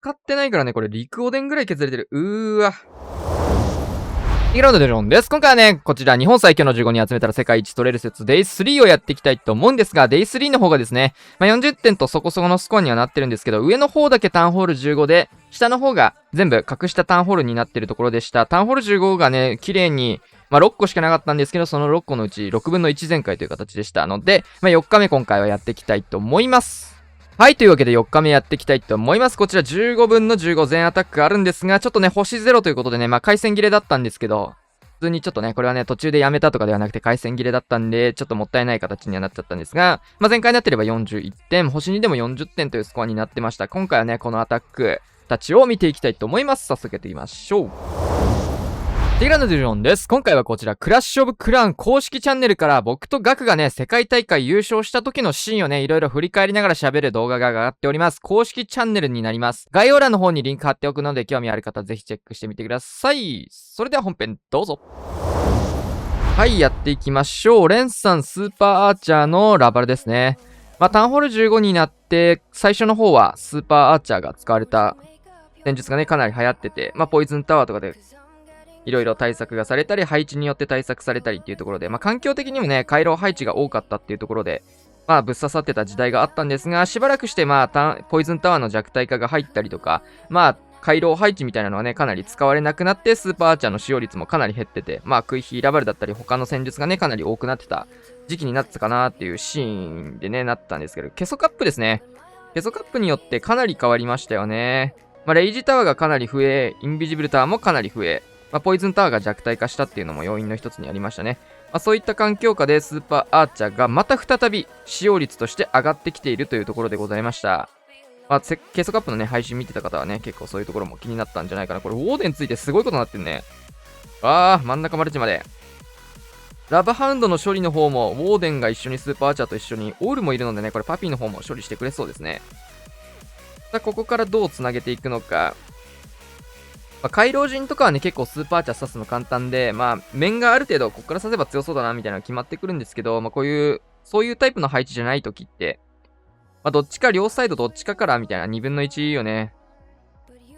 使ってないからね、これ陸おでんぐらい削れてる。わ。イグラウンドでジョンです。今回はね、こちら日本最強の15人集めたら世界一取れる説 Day3 をやっていきたいと思うんですが、Day3 の方がですね、40点とそこそこのスコアにはなってるんですけど、上の方だけタウンホール15で、下の方が全部隠したタウンホールになってるところでした。タウンホール15がね、綺麗に、6個しかなかったんですけど、その6個のうち6分の1全開という形でしたので、4日目今回はやっていきたいと思います。はい、というわけで4日目やっていきたいと思います。こちら15分の15全アタックあるんですが、ちょっとね、星0ということでね、回線切れだったんですけど、普通にちょっとね、これはね、途中でやめたとかではなくて回線切れだったんで、ちょっともったいない形にはなっちゃったんですが、前回になってれば41点、星2でも40点というスコアになってました。今回はね、このアタックたちを見ていきたいと思います。早速やっていきましょう。ティグランドデュジョンです。今回はこちら、クラッシュオブクラーン公式チャンネルから僕とガクがね、世界大会優勝した時のシーンをね、いろいろ振り返りながら喋る動画が上がっております。公式チャンネルになります。概要欄の方にリンク貼っておくので、興味ある方ぜひチェックしてみてください。それでは本編どうぞ。はい、やっていきましょう。レンさんスーパーアーチャーのラバルですね。タウンホール15になって、最初の方はスーパーアーチャーが使われた戦術がね、かなり流行ってて、ポイズンタワーとかでいろいろ対策がされたり、配置によって対策されたりっていうところで、環境的にもね、回廊配置が多かったっていうところで、ぶっ刺さってた時代があったんですが、しばらくしてポイズンタワーの弱体化が入ったりとか、回廊配置みたいなのはね、かなり使われなくなって、スーパーアーチャーの使用率もかなり減ってて、クイヒーラバルだったり、他の戦術がね、かなり多くなってた時期になってたかなっていうシーンでね、なったんですけど、ケソカップですね。ケソカップによってかなり変わりましたよね。レイジタワーがかなり増え、インビジブルタワーもかなり増え、ポイズンタワーが弱体化したっていうのも要因の一つにありましたね。そういった環境下でスーパーアーチャーがまた再び使用率として上がってきているというところでございました。ケソカップのね、配信見てた方はね、結構そういうところも気になったんじゃないかな。これ、ウォーデンついてすごいことになってんね。真ん中マルチまで。ラブハウンドの処理の方も、ウォーデンが一緒にスーパーアーチャーと一緒に、オールもいるのでね、これパピーの方も処理してくれそうですね。さあ、ここからどう繋げていくのか。回廊陣とかはね、結構スーパーアーチャー刺すの簡単で、面がある程度、ここから刺せば強そうだな、みたいなのが決まってくるんですけど、そういうタイプの配置じゃない時って、どっちか両サイドどっちかから、みたいな2分の1をね、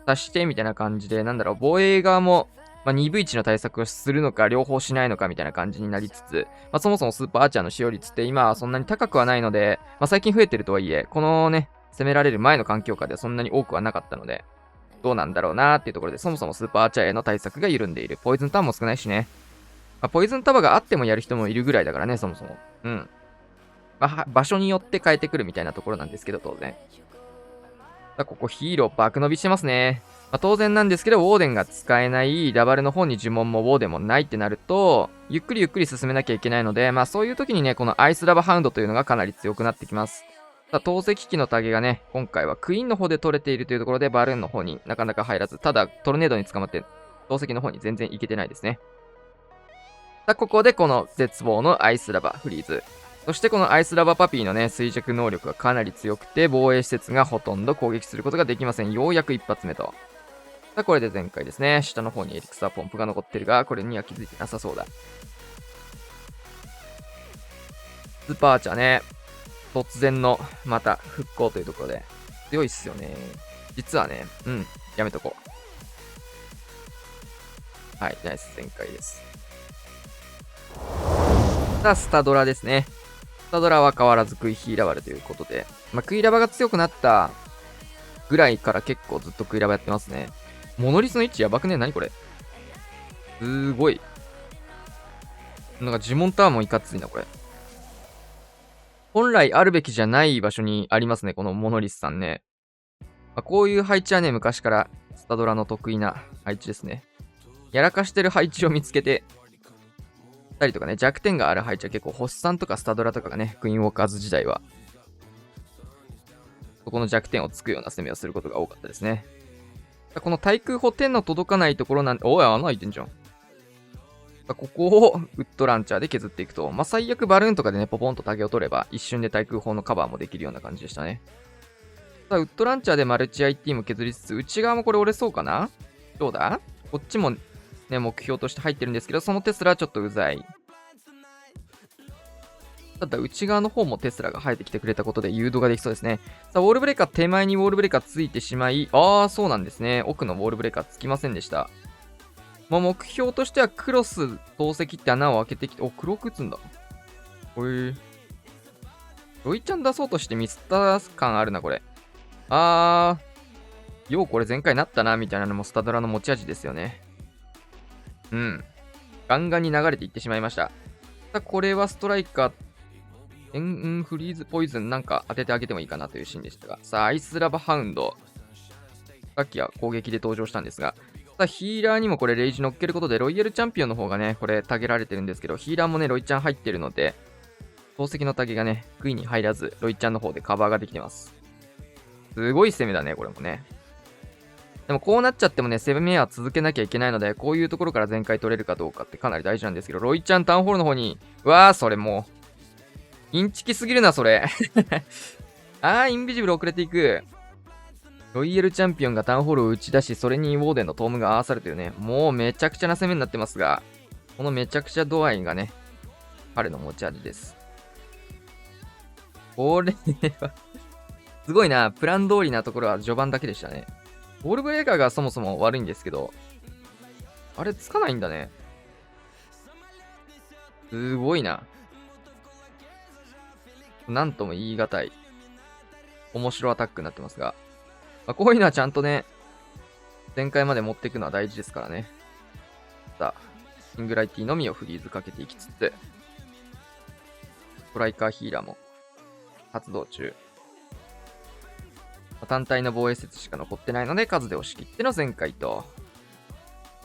足して、みたいな感じで、防衛側も、2V1 の対策をするのか、両方しないのか、みたいな感じになりつつ、そもそもスーパーアーチャーの使用率って今はそんなに高くはないので、最近増えてるとはいえ、このね、攻められる前の環境下ではそんなに多くはなかったので、どうなんだろうなーっていうところで、そもそもスーパーアーチャーへの対策が緩んでいる。ポイズンタワーも少ないしね。ポイズンタワーがあってもやる人もいるぐらいだからね、そもそも。うん。場所によって変えてくるみたいなところなんですけど、当然。ここヒーロー爆伸びしてますね。当然なんですけど、ウォーデンが使えない、ラバルの方に呪文もウォーデンもないってなると、ゆっくりゆっくり進めなきゃいけないので、そういう時にね、このアイスラバハウンドというのがかなり強くなってきます。投石機のタゲがね、今回はクイーンの方で取れているというところで、バルーンの方になかなか入らず、ただトルネードに捕まって、投石の方に全然いけてないですね。ここでこの絶望のアイスラバフリーズ。そしてこのアイスラバパピーのね、衰弱能力がかなり強くて、防衛施設がほとんど攻撃することができません。ようやく一発目と。これで全開ですね。下の方にエリクサーポンプが残ってるが、これには気づいてなさそうだ。スーパーアーチャーね。突然の、また復興というところで、強いっすよね。実はね、やめとこう。はい、ナイス全開です。さあ、スタドラですね。スタドラは変わらずクイヒーラバルということで、クイラバが強くなったぐらいから結構ずっとクイラバやってますね。モノリスの位置やばくね？何これ？すごい。呪文タワーもいかついな、これ。本来あるべきじゃない場所にありますね、このモノリスさんね。こういう配置はね、昔からスタドラの得意な配置ですね。やらかしてる配置を見つけて、たりとかね、弱点がある配置は結構、星さんとかスタドラとかがね、クイーンウォーカーズ時代は、そこの弱点をつくような攻めをすることが多かったですね。この対空砲点の届かないところなんで、おい、穴開いてんじゃん。ここをウッドランチャーで削っていくと、最悪バルーンとかでね、ポポンとタゲを取れば、一瞬で対空砲のカバーもできるような感じでしたね。ウッドランチャーでマルチ IT も削りつつ、内側もこれ折れそうかな？どうだ？こっちもね、目標として入ってるんですけど、そのテスラはちょっとうざい。ただ内側の方もテスラが生えてきてくれたことで誘導ができそうですね。さあ、ウォールブレーカー手前にウォールブレーカーついてしまい、そうなんですね。奥のウォールブレーカーつきませんでした。目標としてはクロス投石って穴を開けてきて、黒く打つんだ。ロイちゃん出そうとしてミスった感あるな、これ。ようこれ全開なったな、みたいなのもスタドラの持ち味ですよね。ガンガンに流れていってしまいました。さあ、これはストライカー、フリーズ、ポイズンなんか当ててあげてもいいかなというシーンでしたが。さあ、アイスラバハウンド。さっきは攻撃で登場したんですが。さあ、ヒーラーにもこれレイジ乗っけることで、ロイヤルチャンピオンの方がね、これタゲられてるんですけど、ヒーラーもね、ロイちゃん入ってるので、投石のタゲがね、杭に入らず、ロイちゃんの方でカバーができてます。すごい攻めだね、これもね。でもこうなっちゃってもね、攻めは続けなきゃいけないので、こういうところから全開取れるかどうかってかなり大事なんですけど、ロイちゃんタウンホールの方に、それもう、インチキすぎるな、それ。インビジブル遅れていく。ロイヤルチャンピオンがタウンホールを打ち出し、それにウォーデンのトームが合わされてるね。もうめちゃくちゃな攻めになってますが、このめちゃくちゃ度合いがね、彼の持ち味です。これはすごいな。プラン通りなところは序盤だけでしたね。ウォールブレーカーがそもそも悪いんですけど、あれつかないんだね。すごいな。なんとも言い難い、面白アタックになってますが。こういうのはちゃんとね、前回まで持っていくのは大事ですからね。さあ、シングライティのみをフリーズかけていきつつ、ストライカーヒーラーも発動中。単体の防衛説しか残ってないので、数で押し切っての全開と。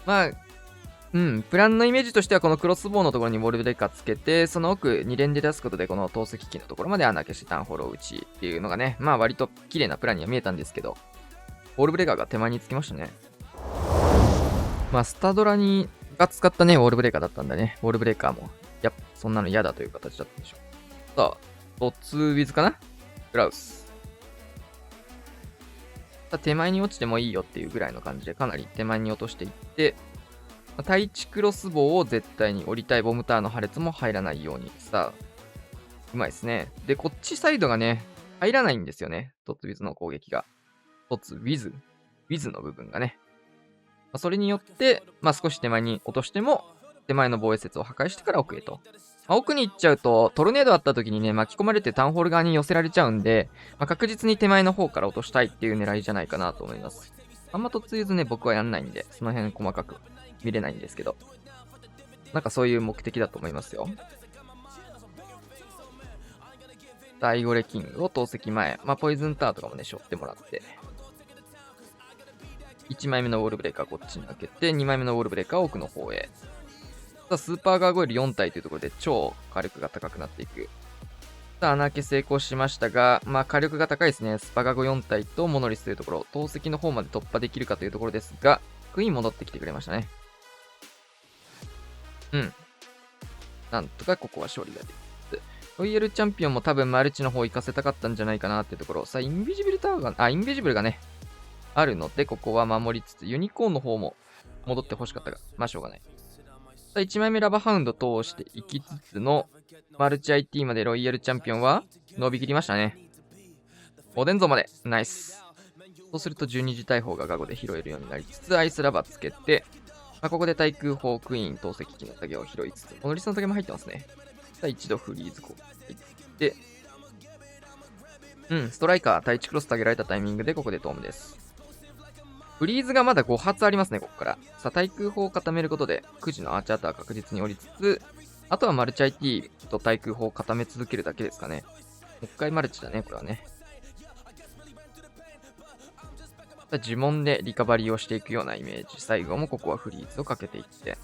プランのイメージとしては、このクロスボウのところにウォールブレーカーつけて、その奥2連で出すことで、この投石機のところまで穴開けしてタウンホールを打ちっていうのがね、割と綺麗なプランには見えたんですけど、ウォールブレーカーが手前につきましたね。スタドラが使ったね、ウォールブレーカーだったんだね。ウォールブレーカーも、そんなの嫌だという形だったんでしょう。さあ、トツーウィズかなクラウス。手前に落ちてもいいよっていうぐらいの感じでかなり手前に落としていって、対地クロスボウを絶対に降りたいボムターの破裂も入らないように。さあ、うまいですね。で、こっちサイドがね、入らないんですよね。トツウィズの攻撃が。トツウィズの部分がね。それによって、少し手前に落としても、手前の防衛説を破壊してから奥へと。奥に行っちゃうと、トルネードあった時にね、巻き込まれてタウンホール側に寄せられちゃうんで、確実に手前の方から落としたいっていう狙いじゃないかなと思います。あんまトツウィズね、僕はやんないんで、その辺細かく見れないんですけど。そういう目的だと思いますよ。ダイゴレキングを投石前、ポイズンタワーとかもね、背負ってもらって。1枚目のウォールブレーカーこっちに開けて、2枚目のウォールブレーカーを奥の方へ。さあ、スーパーガーゴイル4体というところで超火力が高くなっていく。さあ、穴開け成功しましたが、火力が高いですね。スパガゴ4体とモノリスというところ、投石の方まで突破できるかというところですが、クイーン戻ってきてくれましたね。なんとかここは勝利ができます。ロイヤルチャンピオンも多分マルチの方行かせたかったんじゃないかなっていうところ。さあ、インビジブルタワーが、インビジブルがね、あるので、ここは守りつつ、ユニコーンの方も戻って欲しかったが、しょうがない。さあ、1枚目ラバハウンド通していきつつの、マルチ IT までロイヤルチャンピオンは伸びきりましたね。おでんぞまで、ナイス。そうすると12時大砲がガゴで拾えるようになりつつ、アイスラバつけて、ここで対空砲クイーン投石機のタゲを拾いつつ、このリスのタゲも入ってますね。さあ、一度フリーズこう入って、ストライカー、対地クロス下げられたタイミングでここでトームです。フリーズがまだ5発ありますね、ここから。さあ、対空砲を固めることで、9時のアーチャーター確実に降りつつ、あとはマルチ IT と対空砲を固め続けるだけですかね。もう一回マルチだね、これはね。さあ、呪文でリカバリーをしていくようなイメージ。最後もここはフリーズをかけていって。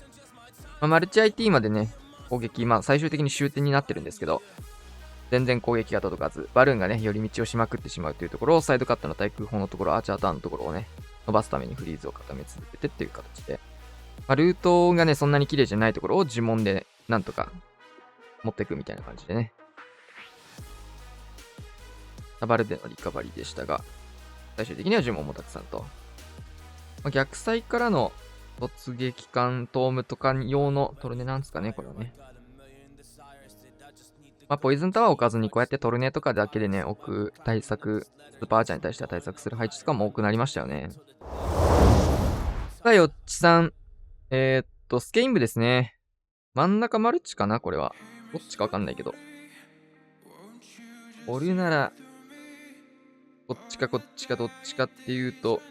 マルチ IT までね、攻撃、最終的に終点になってるんですけど、全然攻撃が届かず、バルーンがね、寄り道をしまくってしまうというところを、サイドカットの対空砲のところ、アーチャーターンのところをね、伸ばすためにフリーズを固め続けてっていう形で、ルートがね、そんなに綺麗じゃないところを呪文でなんとか持っていくみたいな感じでね。バルでのリカバリーでしたが、最終的には呪文もたくさんと。逆サイからの突撃艦、トームとか用のトルネなんですかね、これはね。まあ、ポイズンタワーを置かずに、こうやってトルネとかだけでね、置く対策、スーパーアーチャーに対しては対策する配置とかも多くなりましたよね。さあ、よっちさん。スケイン部ですね。真ん中マルチかなこれは。どっちかわかんないけど。おるなら、こっちかこっちかどっちかっていうと、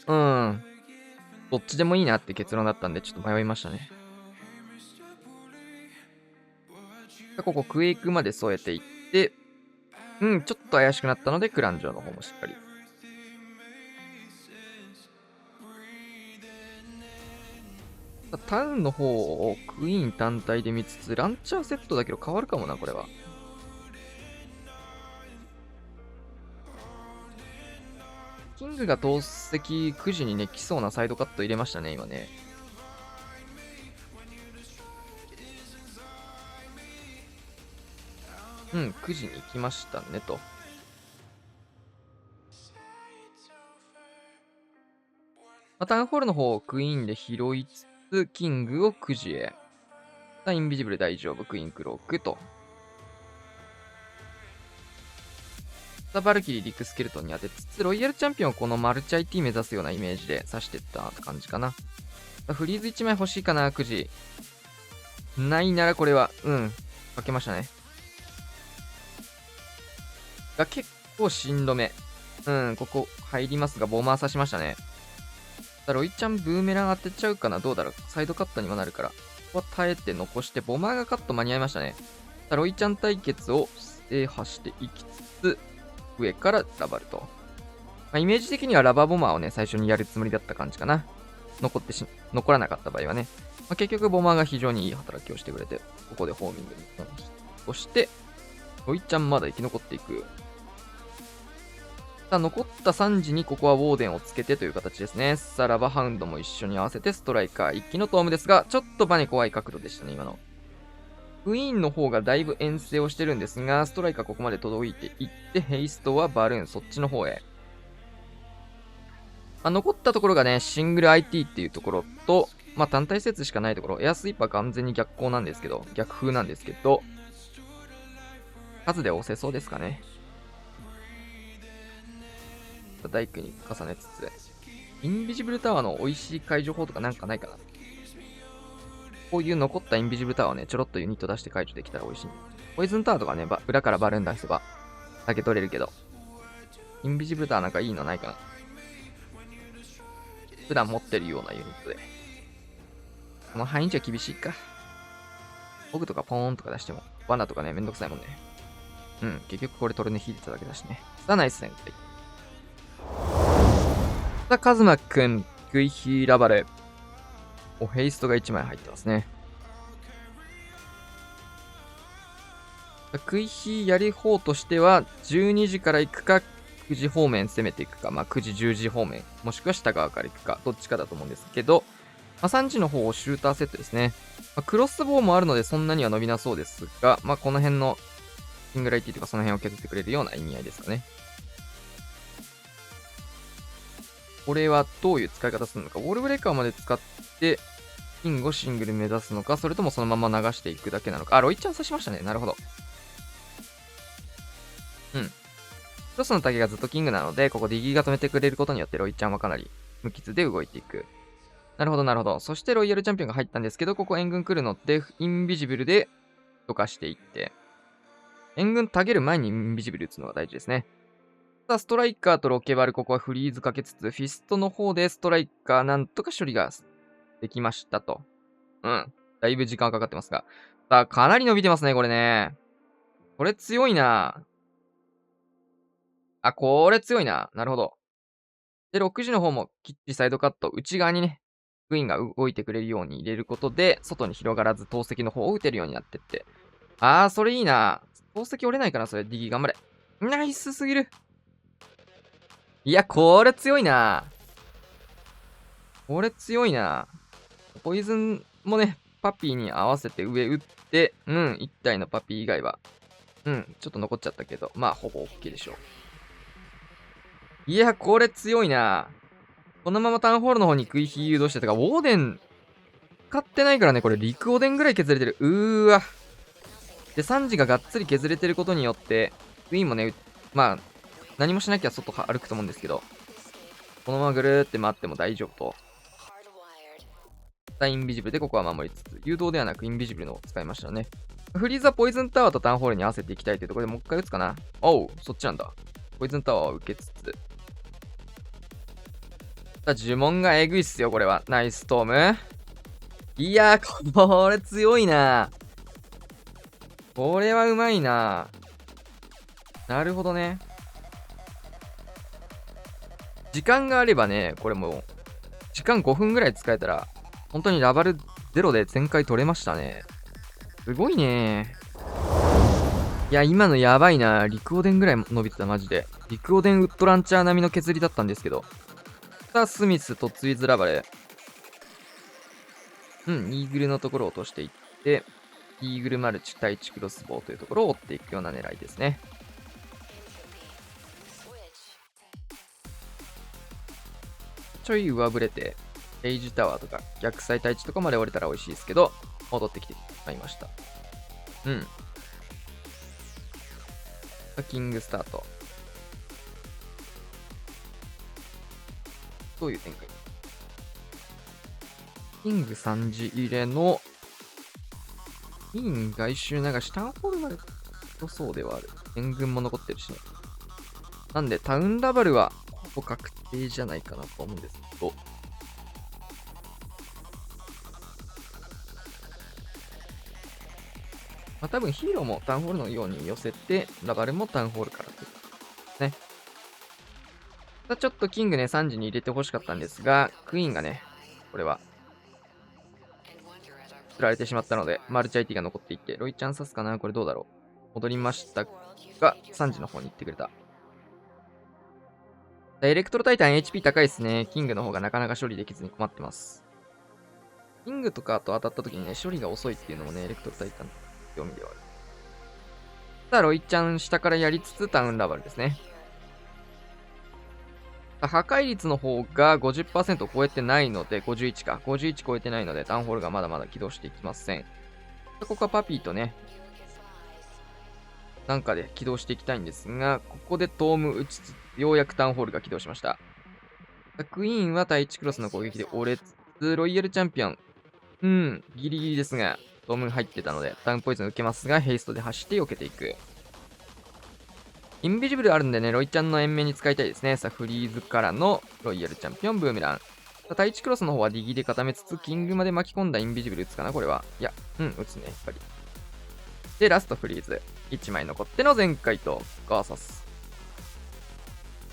どっちでもいいなって結論だったんで、ちょっと迷いましたね。ここクエイクまで添えていって、ちょっと怪しくなったので、クランジョの方もしっかり。タウンの方をクイーン単体で見つつ、ランチャーセットだけど変わるかもな、これは。キングが投石9時にね、来そうなサイドカット入れましたね、今ね。9時に行きましたね、と。タウンホールの方をクイーンで拾いつつ、キングを9時へ。インビジブル大丈夫、クイーンクロークと。バルキリー、リクスケルトンに当てつつ、ロイヤルチャンピオンをこのマルチ IT 目指すようなイメージで指してったって感じかな。フリーズ1枚欲しいかな、9時。ないならこれは、かけましたね。が結構しんどめ。ここ入りますが、ボマー刺しましたね。ロイちゃんブーメラン当てちゃうかな、どうだろう。サイドカットにもなるから。ここは耐えて残して、ボマーがカット間に合いましたね。ロイちゃん対決を制覇していきつつ、上からラバルと。イメージ的にはラバーボマーをね、最初にやるつもりだった感じかな。残らなかった場合はね。結局ボマーが非常にいい働きをしてくれて、ここでホーミングにそして、ロイちゃんまだ生き残っていく。さあ、残った3時にここはウォーデンをつけてという形ですね。さあ、ラバーハウンドも一緒に合わせてストライカー一気のトームですが、ちょっとバネ怖い角度でしたね、今の。クイーンの方がだいぶ遠征をしてるんですが、ストライカーここまで届いていって、ヘイストはバルーン、そっちの方へ。残ったところがね、シングル IT っていうところと、単体説しかないところ、エアスイーパー完全に逆光なんですけど、逆風なんですけど、数で押せそうですかね。大工に重ねつつ、インビジブルタワーの美味しい解除法とかなんかないかな。こういう残ったインビジブルタワーをね、ちょろっとユニット出して解除できたら美味しい。ポイズンタワーとかね、裏からバルーン出せば、だけ取れるけど、インビジブルタワーなんかいいのないかな。普段持ってるようなユニットで。この範囲じゃ厳しいか。ボグとかポーンとか出しても、罠とかね、めんどくさいもんね。結局これトルネ引いてただけだしね。さあ、ナイス展開。さあ、カズマくん、グイヒーラバル。ヘイストが1枚入ってますね。クイヒーやり方としては、12時から行くか、9時方面攻めていくか、9時、10時方面、もしくは下側から行くか、どっちかだと思うんですけど、3時の方をシューターセットですね。クロスボウもあるのでそんなには伸びなそうですが、この辺のシングル IT とかその辺を削ってくれるような意味合いですかね。これはどういう使い方するのか。ウォールブレーカーまで使って、キングをシングル目指すのか、それともそのまま流していくだけなのか。ロイちゃん刺しましたね。なるほど。クロスのタゲがずっとキングなので、ここディギーが止めてくれることによって、ロイちゃんはかなり無傷で動いていく。なるほど、なるほど。そしてロイヤルチャンピオンが入ったんですけど、ここ援軍来るので、インビジブルで溶かしていって、援軍タゲる前にインビジブル打つのが大事ですね。さあ、ストライカーとロケバル、ここはフリーズかけつつ、フィストの方でストライカーなんとか処理ができましたと。だいぶ時間かかってますが。さあ、かなり伸びてますね、これね。これ強いな。これ強いな。なるほど。で、6時の方もきっちりサイドカット、内側にね、クイーンが動いてくれるように入れることで、外に広がらず投石の方を打てるようになってって。それいいな。投石折れないかな、それ。ディギー頑張れ。ナイスすぎる。いや、これ強いな。これ強いな。ポイズンもね、パピーに合わせて上打って、1体のパピー以外は、ちょっと残っちゃったけど、ほぼ OK でしょう。いや、これ強いな。このままタウンホールの方にクイヒー誘導してたか、ウォーデン、使ってないからね、これ、陸オデンぐらい削れてる。で、3時ががっつり削れてることによって、クイーンもね、まあ、何もしなきゃ外歩くと思うんですけど、このままぐるーって回っても大丈夫と。インビジブルでここは守りつつ、誘導ではなくインビジブルのを使いましたね。フリーズはポイズンタワーとタウンホールに合わせていきたいというところでもう一回打つかな。おう、そっちなんだ。ポイズンタワーを受けつつ。呪文がえぐいっすよ、これは。ナイストーム。いやー、これ強いな。これはうまいな。なるほどね。時間があればね、これもう、時間5分ぐらい使えたら、本当にラバル0で全開取れましたね。すごいね。いや、今のやばいな。リクオデンぐらい伸びてた、マジで。リクオデンウッドランチャー並みの削りだったんですけど。さあ、スミスとツイズラバレ。イーグルのところを落としていって、イーグルマルチ対地クロスボウというところを追っていくような狙いですね。ちょい上振れて、レイジタワーとか逆サイ対地とかまで降りたら美味しいですけど、戻ってきてしまいました。キングスタート。どういう展開？キング3時入れの、イン外周流し、タウンホールまでとそうではある。援軍も残ってるしね。なんで、タウンラバルはほぼ確定じゃないかなと思うんですけど。まあ、多分ヒーローもタウンホールのように寄せて、ラバルもタウンホールからということですね。ちょっとキングね、3時に入れてほしかったんですが、クイーンがね、これは、釣られてしまったので、マルチ IT が残っていって、ロイちゃん刺すかなこれどうだろう。戻りましたが、3時の方に行ってくれた。エレクトロタイタン HP 高いですね。キングの方がなかなか処理できずに困ってます。キングとかと当たった時にね、処理が遅いっていうのもね、エレクトロタイタンの強みではある。さあ、ロイちゃん下からやりつつタウンラバルですね。破壊率の方が 50% を超えてないので、51か。51超えてないので、タウンホールがまだまだ起動していきません。ここはパピーとね、なんかで起動していきたいんですが、ここでトーム打ちつつ、ようやくタウンホールが起動しました。クイーンは対1クロスの攻撃で折れつつ、ロイヤルチャンピオン。ギリギリですが、トーム入ってたので、タウンポイズン受けますが、ヘイストで走って避けていく。インビジブルあるんでね、ロイちゃんの延命に使いたいですね。さあ、フリーズからのロイヤルチャンピオン、ブーメラン。さあ、対1クロスの方はディギで固めつつ、キングまで巻き込んだインビジブル打つかな、これは。いや、打つね、やっぱり。で、ラストフリーズ。1枚残っての全開と、ガーサス。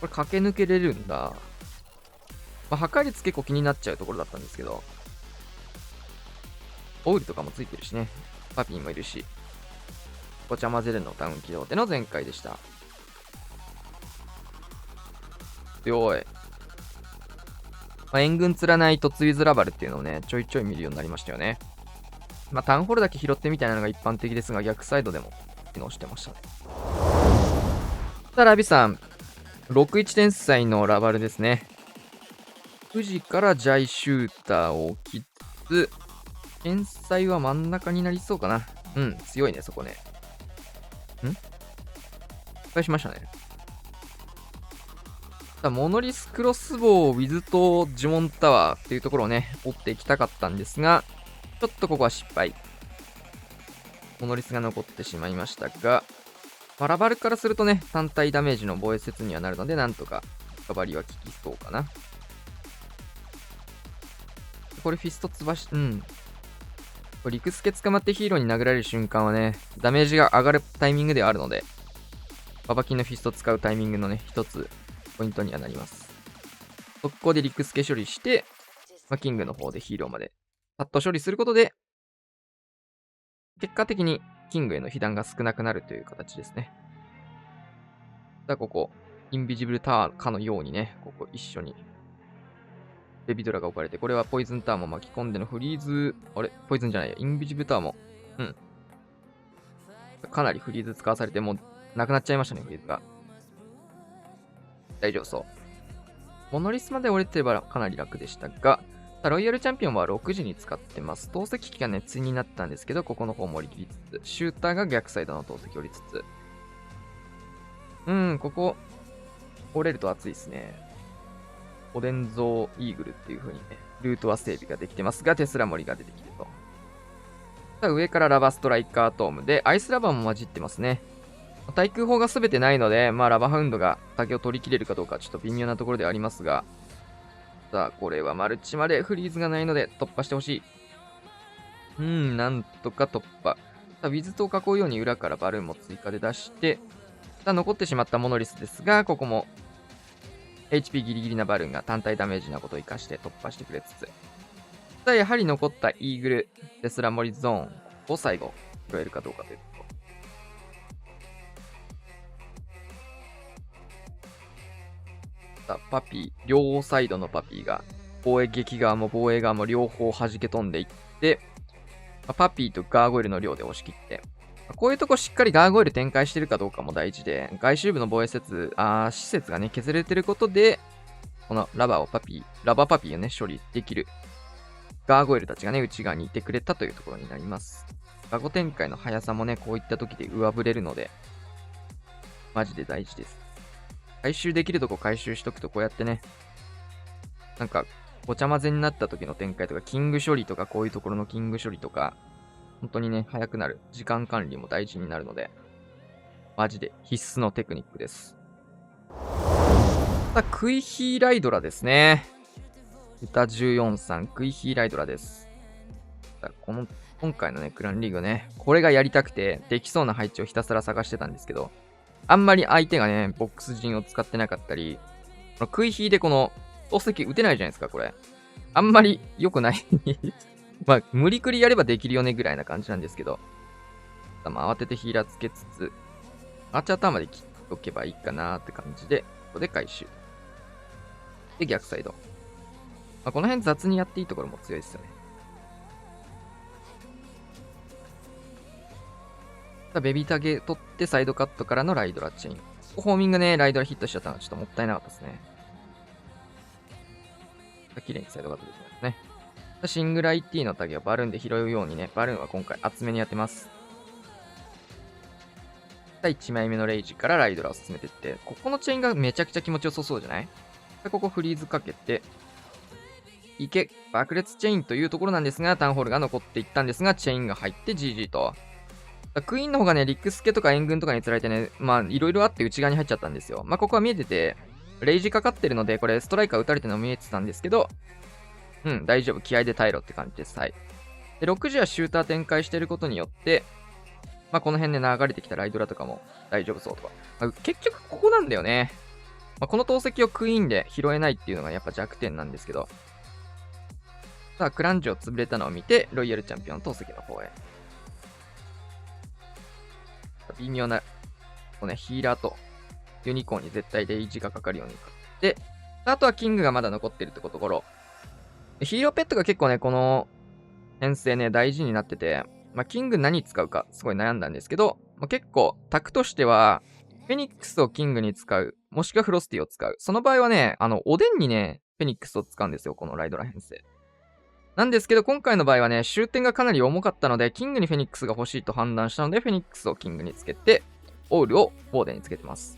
これ駆け抜けれるんだ。まあ、破壊率結構気になっちゃうところだったんですけど。オウルとかもついてるしね。パピーもいるし。ごちゃ混ぜるのタウン起動での全開でした。強い。まあ、援軍釣らないとツイズラバルっていうのをね、ちょいちょい見るようになりましたよね。まあ、タウンホールだけ拾ってみたいなのが一般的ですが、逆サイドでも機能してましたね。さあ、ラビさん。61天才のラバルですね。9時からジャイシューターを置きつつ、天才は真ん中になりそうかな。強いね、そこね。失敗しましたね。モノリスクロスボウ、ウィズと呪文タワーっていうところをね、追っていきたかったんですが、ちょっとここは失敗。モノリスが残ってしまいましたが、ラバルからするとね、単体ダメージの防衛説にはなるので、なんとか、カバリは効きそうかな。これフィストつばし、これリクスケ捕まってヒーローに殴られる瞬間はね、ダメージが上がるタイミングではあるので、ババキンのフィスト使うタイミングのね、一つ、ポイントにはなります。速攻でリクスケ処理して、キングの方でヒーローまで、パッと処理することで、結果的にキングへの被弾が少なくなるという形ですね。ここ、インビジブルタワーかのようにね、ここ一緒に、ベビドラが置かれて、これはポイズンタワーも巻き込んでのフリーズ、あれポイズンじゃないや、インビジブルタワーも、かなりフリーズ使わされて、もう、なくなっちゃいましたね、フリーズが。大丈夫そう。モノリスまで折れてればかなり楽でしたが、ロイヤルチャンピオンは6時に使ってます。投石機がね、対になったんですけど、ここの方も折り切りつつ、シューターが逆サイドの投石折りつつ。ここ、折れると熱いですね。オデンゾーイーグルっていう風にね、ルートは整備ができてますが、テスラ森が出てきてと。さあ上からラバストライカートームで、アイスラバーも混じってますね。対空砲が全てないので、ラバハウンドが竹を取り切れるかどうかちょっと微妙なところではありますが、さあ、これはマルチまでフリーズがないので突破してほしい。なんとか突破。さあ、ウィズトを囲うように裏からバルーンも追加で出して、さあ、残ってしまったモノリスですが、ここも HP ギリギリなバルーンが単体ダメージなことを生かして突破してくれつつ。さあ、やはり残ったイーグル、テスラモリゾーンを最後、拾えるかどうかというところ。パピー、両サイドのパピーが、防衛撃側も防衛側も両方弾け飛んでいって、パピーとガーゴイルの量で押し切って、こういうとこしっかりガーゴイル展開してるかどうかも大事で、外周部の防衛施設がね、削れてることで、このラバパピーをね、処理できる。ガーゴイルたちがね、内側にいてくれたというところになります。ガゴ展開の速さもね、こういった時で上振れるので、マジで大事です。回収できるとこ回収しとくと、こうやってね、なんか、ごちゃ混ぜになった時の展開とか、キング処理とか、こういうところのキング処理とか、本当にね、早くなる。時間管理も大事になるので、マジで必須のテクニックです。さあ、クイヒーライドラですね。歌14さん、クイヒーライドラです。さあ今回のね、クランリーグね、これがやりたくて、できそうな配置をひたすら探してたんですけど、あんまり相手がね、ボックス陣を使ってなかったり、クイヒーでこの、投石打てないじゃないですか、これ。あんまり良くない無理くりやればできるよねぐらいな感じなんですけど。慌ててヒーラーつけつつ、アーチャーターンまで切っとけばいいかなーって感じで、ここで回収。で、逆サイド。この辺雑にやっていいところも強いですよね。さあ、ベビータゲ取ってサイドカットからのライドラチェイン。ホーミングね、ライドラヒットしちゃったのはちょっともったいなかったですね。綺麗にサイドカットできますね。シングル IT のタゲをバルーンで拾うようにね、バルーンは今回厚めにやってます。1枚目のレイジからライドラを進めていって、ここのチェーンがめちゃくちゃ気持ちよさそうじゃない？でここフリーズかけて、爆裂チェインというところなんですが、タウンホールが残っていったんですが、チェインが入って GG と。クイーンの方がね、リックスケとか援軍とかに釣られてね、いろいろあって内側に入っちゃったんですよ。ここは見えてて、レイジかかってるので、これストライカー撃たれてるの見えてたんですけど、大丈夫。気合で耐えろって感じです。はい。で、6時はシューター展開してることによって、この辺で流れてきたライドラとかも大丈夫そうとか。結局ここなんだよね。この投石をクイーンで拾えないっていうのがやっぱ弱点なんですけど。さあ、クランジを潰れたのを見て、ロイヤルチャンピオン投石の方へ。微妙な、ヒーラーとユニコーンに絶対レイジがかかるようにかって、あとはキングがまだ残ってるってところ。ヒーローペットが結構ね、この編成ね、大事になってて、キング何使うかすごい悩んだんですけど、結構、タクとしては、フェニックスをキングに使う、もしくはフロスティを使う。その場合はね、おでんにね、フェニックスを使うんですよ、このライドラ編成。なんですけど、今回の場合はね、終点がかなり重かったので、キングにフェニックスが欲しいと判断したので、フェニックスをキングにつけて、オールをボーデンにつけてます。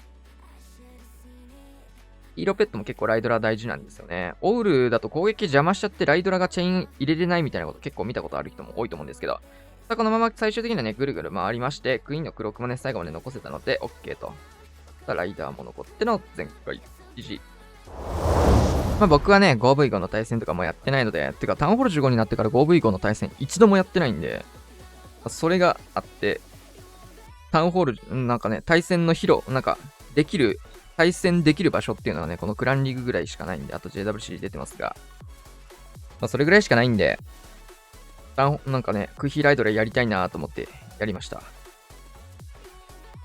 ヒーローペットも結構ライドラ大事なんですよね。オールだと攻撃邪魔しちゃってライドラがチェーン入れれないみたいなこと結構見たことある人も多いと思うんですけど。さあ、このまま最終的にはね、ぐるぐる回りまして、クイーンのクロックもね、最後まで残せたので、OK と。さあ、ライダーも残っての前回、GG。僕はね、5V5 の対戦とかもやってないので、てか、タウンホール15になってから 5V5 の対戦一度もやってないんで、それがあって、タウンホール、なんかね、対戦の対戦できる場所っていうのはね、このクランリーグぐらいしかないんで、あと JWC 出てますが、それぐらいしかないんで、なんかね、クイヒーライドラやりたいなと思ってやりました。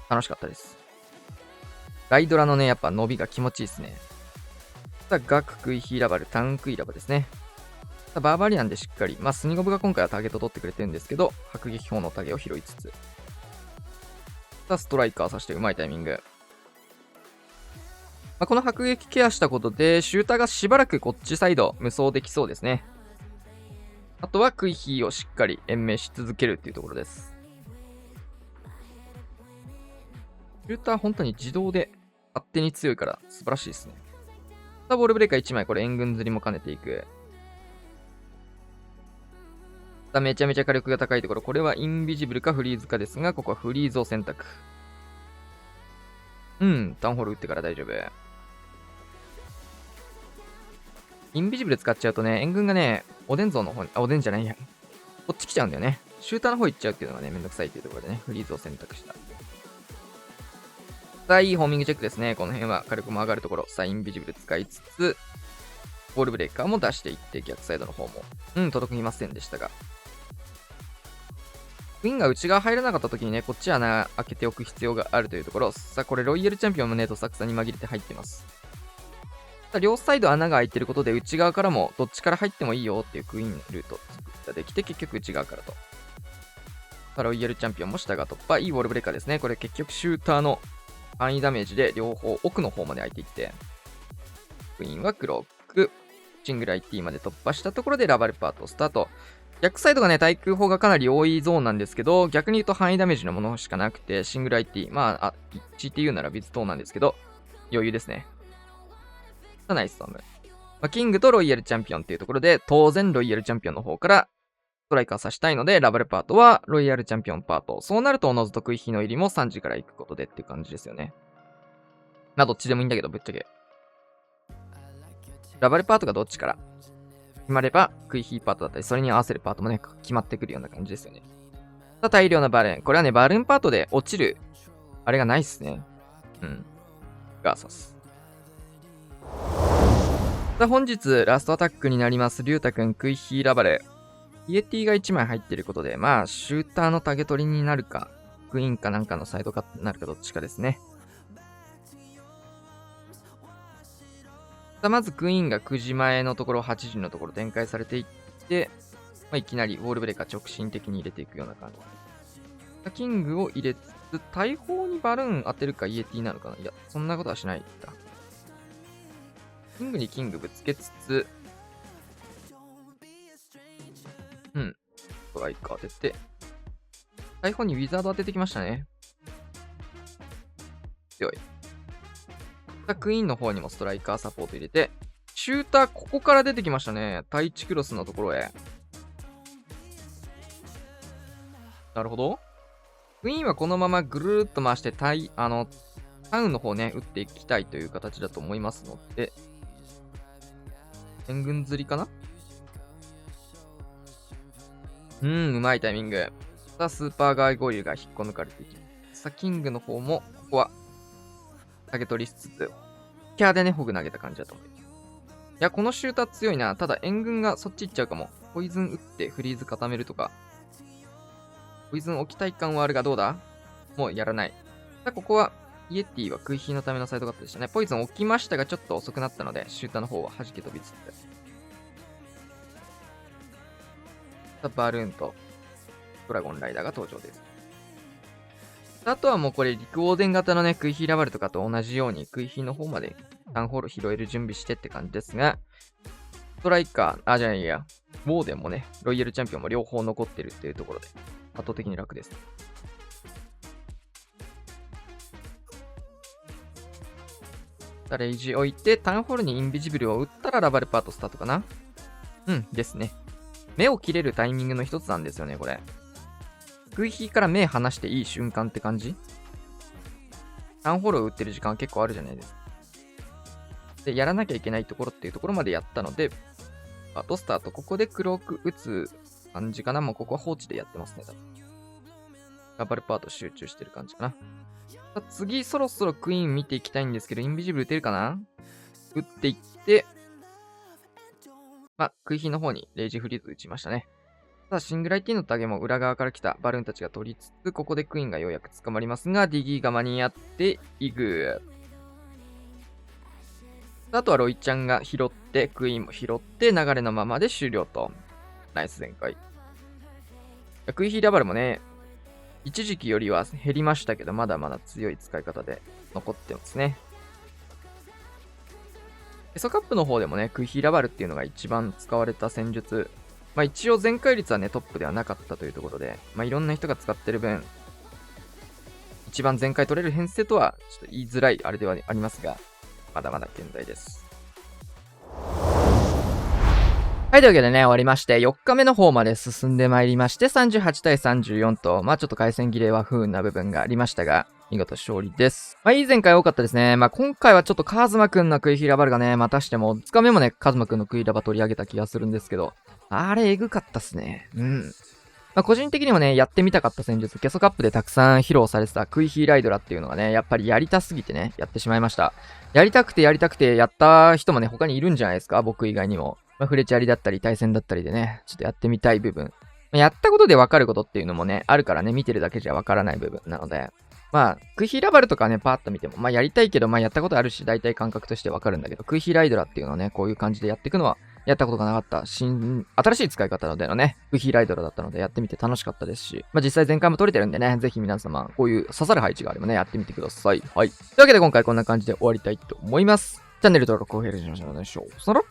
楽しかったです。ライドラのね、やっぱ伸びが気持ちいいですね。さあ、ガククイヒーラバル、タンクイラバですね。さあ、バーバリアンでしっかり、スニゴブが今回はターゲット取ってくれてるんですけど、迫撃砲のタゲを拾いつつ、さあ、ストライカーさしてうまいタイミング。この迫撃ケアしたことで、シューターがしばらくこっちサイド無双できそうですね。あとはクイヒーをしっかり延命し続けるっていうところです。シューター本当に自動で勝手に強いから素晴らしいですね。さあ、ボールブレーカー1枚、これ援軍釣りも兼ねていく。さあ、めちゃめちゃ火力が高いところ、これはインビジブルかフリーズかですが、ここはフリーズを選択。タウンホール打ってから大丈夫。インビジブル使っちゃうとね、援軍がね、おでん像の方に、おでんじゃないや。こっち来ちゃうんだよね。シューターの方行っちゃうっていうのがね、めんどくさいっていうところでね、フリーズを選択した。さあ、いいホーミングチェックですね。この辺は火力も上がるところ。さあ、インビジブル使いつつ、ボールブレーカーも出していって、逆サイドの方も。届きませんでしたが。クイーンが内側入らなかった時にね、こっち穴開けておく必要があるというところ。さあ、これロイヤルチャンピオンもね、どさくさに紛れて入ってます。さあ、両サイド穴が開いてることで、内側からもどっちから入ってもいいよっていうクイーンのルートができて、結局内側からと。さあ、ロイヤルチャンピオンも下が突破。いいウォールブレーカーですね。これ結局シューターの範囲ダメージで両方奥の方まで開いていって、クイーンはクロック、シングル IT まで突破したところでラバルパートスタート。逆サイドがね、対空砲がかなり多いゾーンなんですけど、逆に言うと範囲ダメージのものしかなくて、シングル IT、CTU ならビズ等なんですけど、余裕ですね。ナイストーム。キングとロイヤルチャンピオンっていうところで、当然ロイヤルチャンピオンの方からストライカーさしたいので、ラバルパートはロイヤルチャンピオンパート。そうなると、おのずとクイヒの入りも3時から行くことでっていう感じですよね。どっちでもいいんだけど、ぶっちゃけ。ラバルパートがどっちから決まれば、クイヒーパートだったり、それに合わせるパートもね、決まってくるような感じですよね。さあ、大量なバルーン。これはね、バルーンパートで落ちる、あれがないっすね。ガーサス。さあ、本日、ラストアタックになります。リュウタ君、クイヒーラバル。イエティが1枚入っていることで、シューターのタゲ取りになるか、クイーンかなんかのサイドかなるかどっちかですね。さあ、まずクイーンが9時前のところ、8時のところ展開されていって、いきなりウォールブレーカー直進的に入れていくような感じ。さあ、キングを入れつつ、大砲にバルーン当てるかイエティなのかな。いや、そんなことはしないんだ。キングにキングぶつけつつ、ストライカー当てて、大砲にウィザード当ててきましたね。強い。クイーンの方にもストライカーサポート入れて、シューターここから出てきましたね。対地クロスのところへ。なるほど。クイーンはこのままぐるーっと回してタウンの方ね、打っていきたいという形だと思いますので、援軍釣りかな？うまいタイミング。さあ、スーパーガーゴイルが引っこ抜かれていきます。さあ、キングの方も、ここは、投げ取りしつつ、キャーでね、ホグ投げた感じだと思います。いや、このシューター強いな。ただ、援軍がそっち行っちゃうかも。ポイズン打ってフリーズ固めるとか。ポイズン置きたい感はあるが、どうだ？もうやらない。さあ、ここは、イエティは食い火のためのサイドカットでしたね。ポイズン置きましたが、ちょっと遅くなったので、シューターの方は弾け飛びつつ。さあ、バルーンと、ドラゴンライダーが登場です。あとはもうこれ、陸オーデン型のね、クイヒーラバルとかと同じように、クイヒーの方までタウンホール拾える準備してって感じですが、ストライカー、じゃあいいや、ウォーデンもね、ロイヤルチャンピオンも両方残ってるっていうところで、圧倒的に楽です。レイジ置いて、タウンホールにインビジブルを打ったらラバルパートスタートかな。ですね。目を切れるタイミングの一つなんですよね、これ。クイヒーから目離していい瞬間って感じ？タウンホールを打ってる時間結構あるじゃないですか。で、やらなきゃいけないところっていうところまでやったので、パートスタート、ここでクローク打つ感じかな。もうここは放置でやってますね、多分。ラバルパート集中してる感じかな。次、そろそろクイーン見ていきたいんですけど、インビジブル打てるかな？打っていって、クイヒーの方にレイジフリーズ打ちましたね。さあ、シングル IT のタゲも裏側から来たバルーンたちが取りつつ、ここでクイーンがようやく捕まりますが、ディギーが間に合っていく。あとはロイちゃんが拾って、クイーンも拾って、流れのままで終了と。ナイス全開。クイヒーラバルもね、一時期よりは減りましたけど、まだまだ強い使い方で残ってますね。エソカップの方でもね、クイヒーラバルっていうのが一番使われた戦術まあ一応全開率はね、トップではなかったというところで、まあいろんな人が使ってる分、一番全開取れる編成とは、ちょっと言いづらいあれではありますが、まだまだ健在です。はい、というわけでね、終わりまして、4日目の方まで進んでまいりまして、38対34と、まあちょっと回線切れは不運な部分がありましたが、見事勝利です。まあいい前回多かったですね。まあ今回はちょっとカズマくんのクイヒラバルがね、またしても、2日目もね、カズマくんのクイヒラバ取り上げた気がするんですけど、あれエグかったっすね。うん。まあ個人的にもね、やってみたかった戦術、ケソカップでたくさん披露されてたクイヒライドラっていうのがね、やっぱりやりたすぎてね、やってしまいました。やりたくてやった人もね、他にいるんじゃないですか、僕以外にも。まあ、フレチャリだったり対戦だったりでね、ちょっとやってみたい部分。やったことでわかることっていうのもね、あるからね、見てるだけじゃわからない部分なので、まあ、クイヒラバルとかね、パーッと見ても、まあやりたいけど、まあやったことあるし、大体感覚としてわかるんだけど、クイヒライドラっていうのをね、こういう感じでやっていくのは、やったことがなかった新しい使い方でのね、クイヒライドラだったのでやってみて楽しかったですし、まあ実際前回も取れてるんでね、ぜひ皆様、こういう刺さる配置があればね、やってみてください。はい。というわけで今回こんな感じで終わりたいと思います。チャンネル登録、高評価しましょう。そら